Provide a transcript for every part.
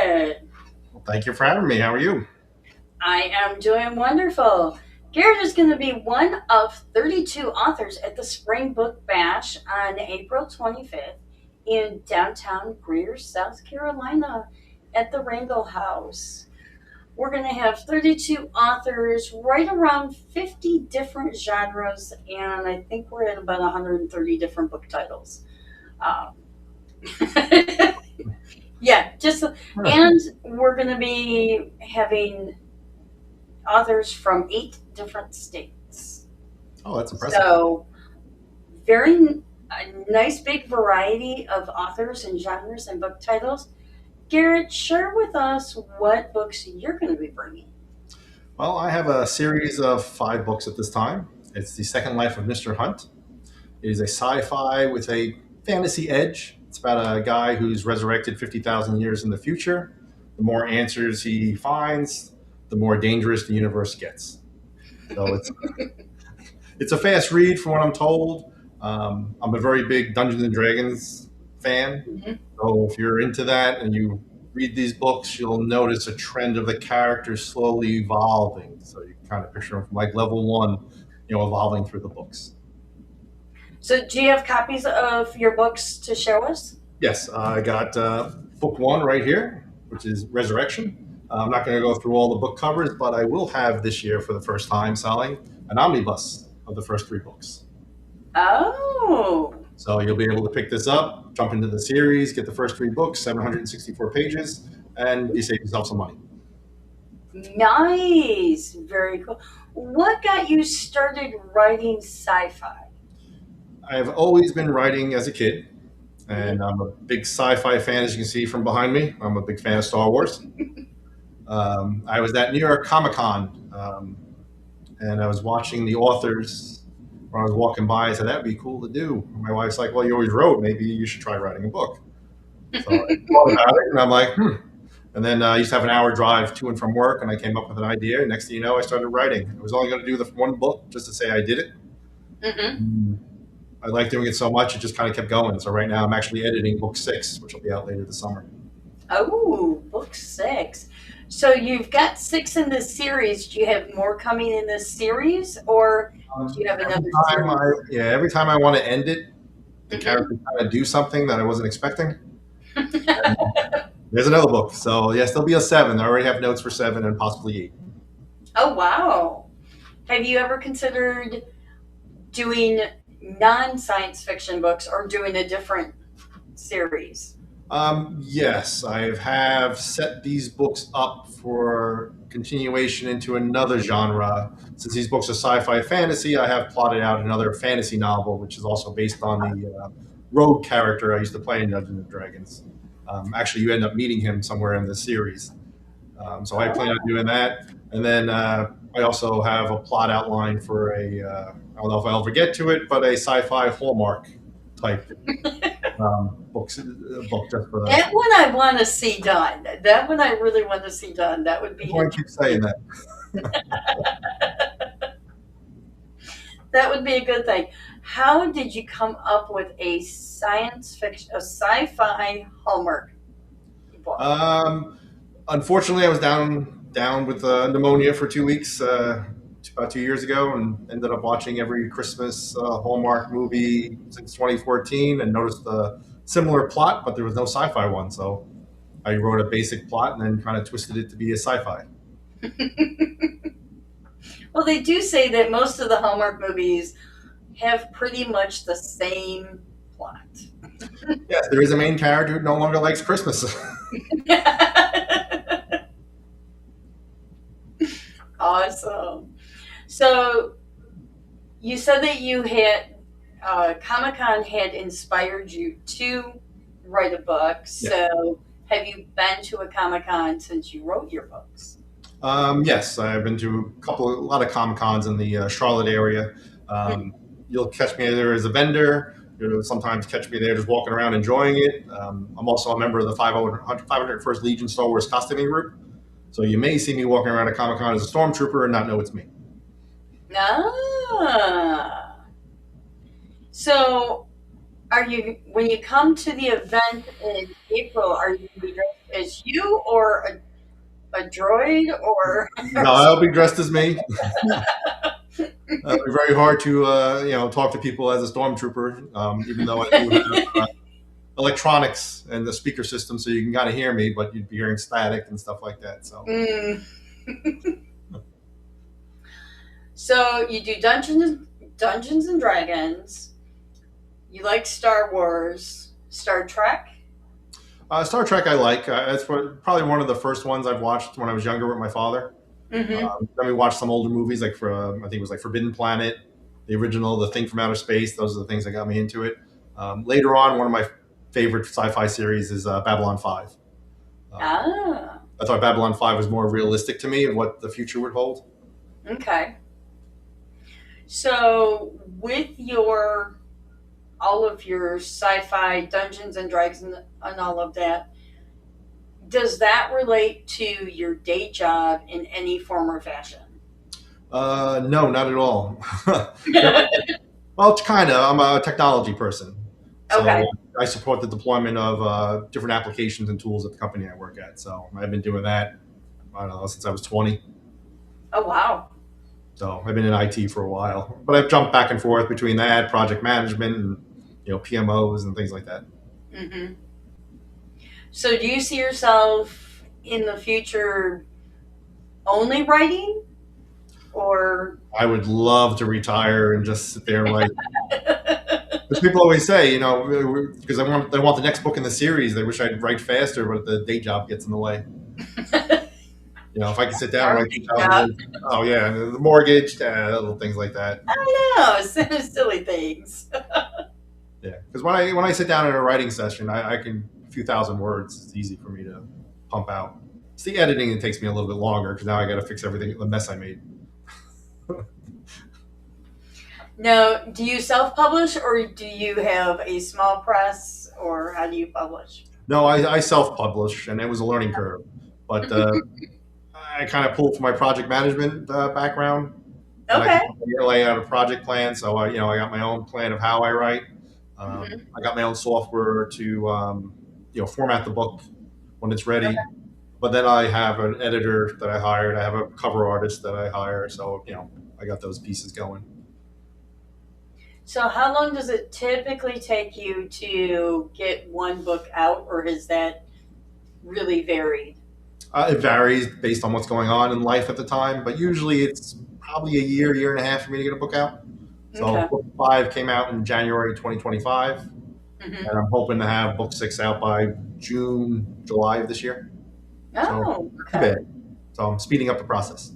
Gerrit. Well, thank you for having me. How are you? I am doing wonderful. Gerrit is going to be one of 32 authors at the Spring Book Bash on April 25th in downtown Greer, South Carolina at the Rainbow House. We're going to have 32 authors, right around 50 different genres, and I think we're at about 130 different book titles. Um, yeah, just Huh. and we're going to be having authors from 8 different states. Oh, that's impressive. So, very a nice big variety of authors and genres and book titles. Garrett, share with us what books you're going to be bringing. Well, I have a series of 5 books at this time. It's The Second Life of Mr. Hunt. It is a sci-fi with a fantasy edge. It's about a guy who's resurrected 50,000 years in the future. The more answers he finds, the more dangerous the universe gets. So it's a fast read from what I'm told. I'm a very big Dungeons and Dragons fan. Mhm. So if you're into that and you read these books, you'll notice a trend of the characters slowly evolving. So you can kind of picture them from like level one, evolving through the books. So, do you have copies of your books to show us? Yes, I got book one right here, which is Resurrection. I'm not going to go through all the book covers, but I will have this year for the first time selling an omnibus of the first 3 books. Oh, So you'll be able to pick this up, jump into the series, get the first 3 books, 764 pages, and you save yourself some money. nice. Very cool. What got you started writing sci fi? I've always been writing as a kid, and Mhm. I'm a big sci-fi fan, as you can see from behind me. I'm a big fan of Star Wars. I was at New York Comic Con, and I was watching the authors when I was walking by. I said, that'd be cool to do. And my wife's like, well, you always wrote. Maybe you should try writing a book. So I thought about it, and I'm like, And then I used to have an hour drive to and from work, and I came up with an idea. And next thing you know, I started writing. I was only going to do the one book just to say I did it. Mhm. Mm. I like doing it so much, it just kind of kept going. So right now, I'm actually editing book 6, which will be out later this summer. Oh, book 6. So you've got 6 in this series. Do you have more coming in this series, or do you have Every another time series? every time I want to end it, the Hmm. characters kind of do something that I wasn't expecting. There's another book. So yes, there'll be a 7. I already have notes for 7 and possibly 8. Oh, wow. Have you ever considered doing non science fiction books or doing a different series? Yes, I have set these books up for continuation into another genre. Since these books are sci-fi fantasy, I have plotted out another fantasy novel, which is also based on the rogue character I used to play in Dungeons and Dragons. Actually, you end up meeting him somewhere in the series. So I plan on Oh. doing that, and then I also have a plot outline for I don't know if I'll ever get to it, but a sci-fi Hallmark type book just for the. That one I want to see done. That one I really want to see done. That would be Everyone keeps saying interesting. that. That would be a good thing. How did you come up with a science fiction, a sci-fi Hallmark book? Um, Unfortunately, I was down with pneumonia for 2 weeks about 2 years ago, and ended up watching every Christmas Hallmark movie since 2014, and noticed the similar plot, but there was no sci-fi one. So I wrote a basic plot and then kind of twisted it to be a sci-fi. Well, they do say that most of the Hallmark movies have pretty much the same plot. Yes, there is a main character who no longer likes Christmas. Awesome. So you said that you had Comic Con had inspired you to write a book. Yeah. So have you been to a Comic Con since you wrote your books? Yes, I've been to a lot of Comic Cons in the Charlotte area. Um, you'll catch me there as a vendor. You'll sometimes catch me there just walking around enjoying it. I'm also a member of the 501st Legion Star Wars costuming group. So you may see me walking around at Comic Con as a Stormtrooper and not know it's me. Ah. So are you when you come to the event in April, are you dressed as you or a droid or No, I'll be dressed as me. It'd be very hard to talk to people as a stormtrooper, even though I do have electronics and the speaker system, so you can kind of hear me, but you'd be hearing static and stuff like that. So mm. So you do Dungeons and Dragons. You like Star Wars, Star Trek. Star Trek, I like. It's probably one of the first ones I've watched when I was younger with my father. Mm-hmm. Then we watched some older movies, like I think it was like Forbidden Planet, the original, The Thing from Outer Space. Those are the things that got me into it. Later on, one of my favorite sci-fi series is Babylon 5. Ah, I thought Babylon 5 was more realistic to me of what the future would hold. okay. So with your all of your sci-fi Dungeons and Dragons and all of that, does that relate to your day job in any form or fashion? No, not at all. Well, it's kind of. I'm a technology person, so Okay. I support the deployment of different applications and tools at the company I work at. So I've been doing that. I don't know since I was 20. Oh wow. So I've been in IT for a while, but I've jumped back and forth between that, project management, and PMOs and things like that. Hmm. So do you see yourself in the future only writing or I would love to retire and just sit there and write. Because people always say, because they want the next book in the series. They wish I'd write faster, but the day job gets in the way. If I could sit down and write garbage 2,000 job? words, oh yeah, and the mortgage, little things like that. I don't know, silly things. Yeah, because when I sit down in a writing session, I can a few thousand words. It's easy for me to pump out. It's the editing that takes me a little bit longer because now I got to fix everything, the mess I made. Now, do you self-publish or do you have a small press or how do you publish? No, I self-publish, and it was a learning curve. But I kind of pulled from my project management background, and I Okay. can lay out a project plan. So I got my own plan of how I write. Hmm. I got my own software to format the book when it's ready. Okay. But then I have an editor that I hired. I have a cover artist that I hire. So I got those pieces going. So, how long does it typically take you to get one book out, or is that really varied? It varies based on what's going on in life at the time, but usually it's probably a year and a half for me to get a book out. So Okay. book 5 came out in January 2025, and Hmm. I'm hoping to have book 6 out by June, July of this year. So Oh, not too okay. bad. So I'm speeding up the process.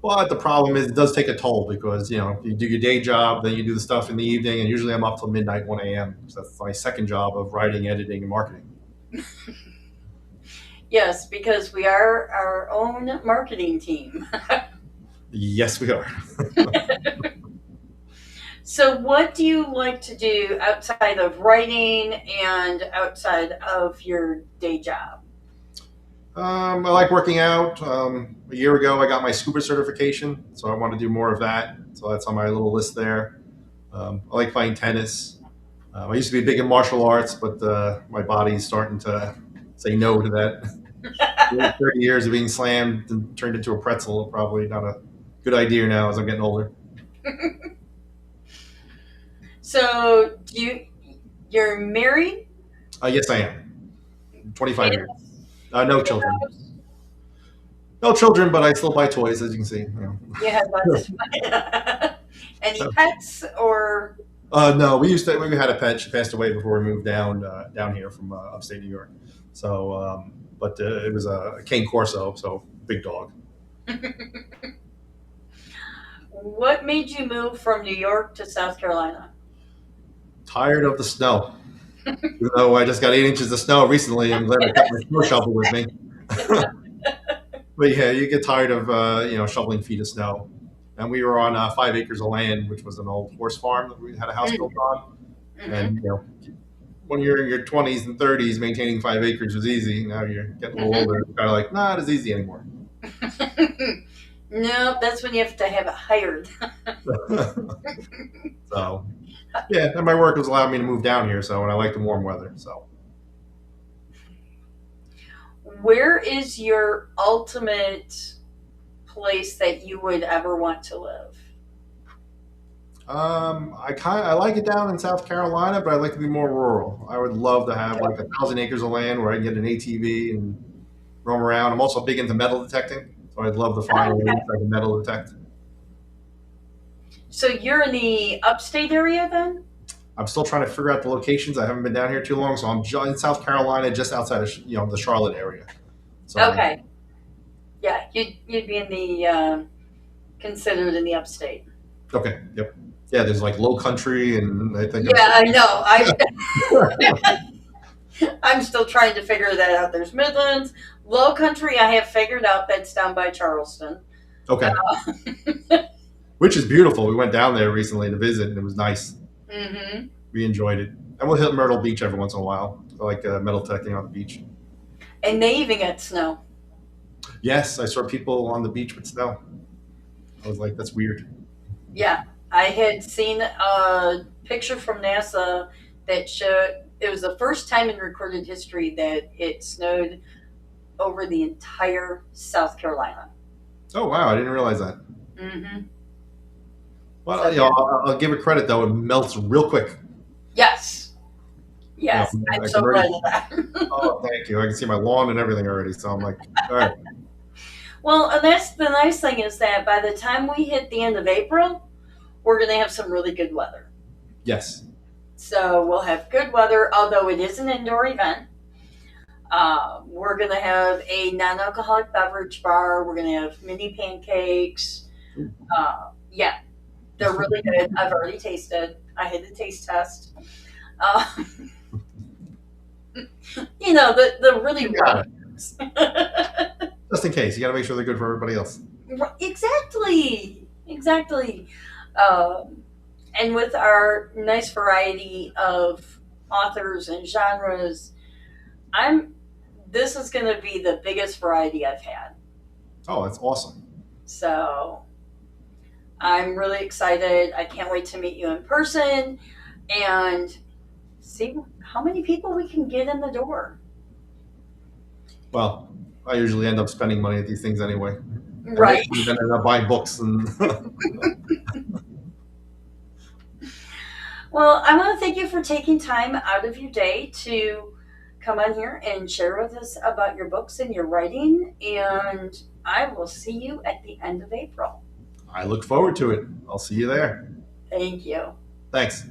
But the problem is it does take a toll because you do your day job, then you do the stuff in the evening, and usually I'm up till midnight, 1 a.m. So that's my second job of writing, editing, and marketing. Yes, because we are our own marketing team. Yes, we are. So, what do you like to do outside of writing and outside of your day job? I like working out. A year ago, I got my scuba certification, so I want to do more of that. So that's on my little list there. I like playing tennis. I used to be big in martial arts, but my body's starting to say no to that. 30 years of being slammed and turned into a pretzel, probably not a good idea now as I'm getting older. So, you're married, Yes, I am. 25 years. kids, No children. No children, but I still buy toys, as you can see. you have lots of any pets or No, we had a pet. She passed away before we moved down here from upstate New York. So, but it was a cane corso, so big dog. what made you move from New York to South Carolina? Tired of the snow. Even though I just got 8 inches of snow recently, I'm glad I kept my snow shovel with me. But yeah, you get tired of shoveling feet of snow. And we were on 5 acres of land, which was an old horse farm that we had a house built on. Mm-hmm. And when you're in your 20s and 30s, maintaining 5 acres was easy. Now you're getting a little older, it's kind of like not as easy anymore. No, that's when you have to have it hired. So yeah, and my work has allowed me to move down here. So and I like the warm weather. So Where is your ultimate place that you would ever want to live? I like it down in South Carolina, but I'd like to be more rural. I would love to have like 1,000 acres of land where I can get an ATV and roam around. I'm also big into metal detecting, so I'd love to find Oh, areas okay. I can metal detect. So you're in the upstate area then? I'm still trying to figure out the locations. I haven't been down here too long, so I'm in South Carolina, just outside of the Charlotte area. So Okay. Yeah, you'd be in the considered in the upstate. okay, yep, yeah. There's like Low Country, and I think I'm Yeah, I know. still. I'm still trying to figure that out. There's Midlands, Low Country. I have figured out that's down by Charleston. Okay, Uh, which is beautiful. We went down there recently to visit, and it was nice. hmm We enjoyed it, and we'll hit Myrtle Beach every once in a while. I like metal detecting on the beach. And they even get snow. Yes, I saw people on the beach with snow. I was like, that's weird. Yeah, I had seen a picture from NASA that showed it was the first time in recorded history that it snowed over the entire South Carolina. Oh wow, I didn't realize that. hmm Well, So yeah, I'll give it credit though. It melts real quick. yes, You know, yes, I'm I can so glad already. of that. Oh, thank you. I can see my lawn and everything already. So I'm like, all right, Well, and that's the nice thing is that by the time we hit the end of April, we're going to have some really good weather. yes. So we'll have good weather, although it is an indoor event. We're going to have a non alcoholic beverage bar. We're going to have mini pancakes. Yeah, they're really good. I've already tasted. I had the taste test. Uh, the really You got raw it. ones. Just in case, you got to make sure they're good for everybody else. Exactly. Exactly. Um, and with our nice variety of authors and genres, I'm this is going to be the biggest variety I've had. Oh, that's awesome. So I'm really excited. I can't wait to meet you in person and see how many people we can get in the door. Well, I usually end up spending money at these things anyway. I may Right. even end up buying books and. Well, I want to thank you for taking time out of your day to come on here and share with us about your books and your writing. And I will see you at the end of April. I look forward to it. I'll see you there. Thank you. Thanks.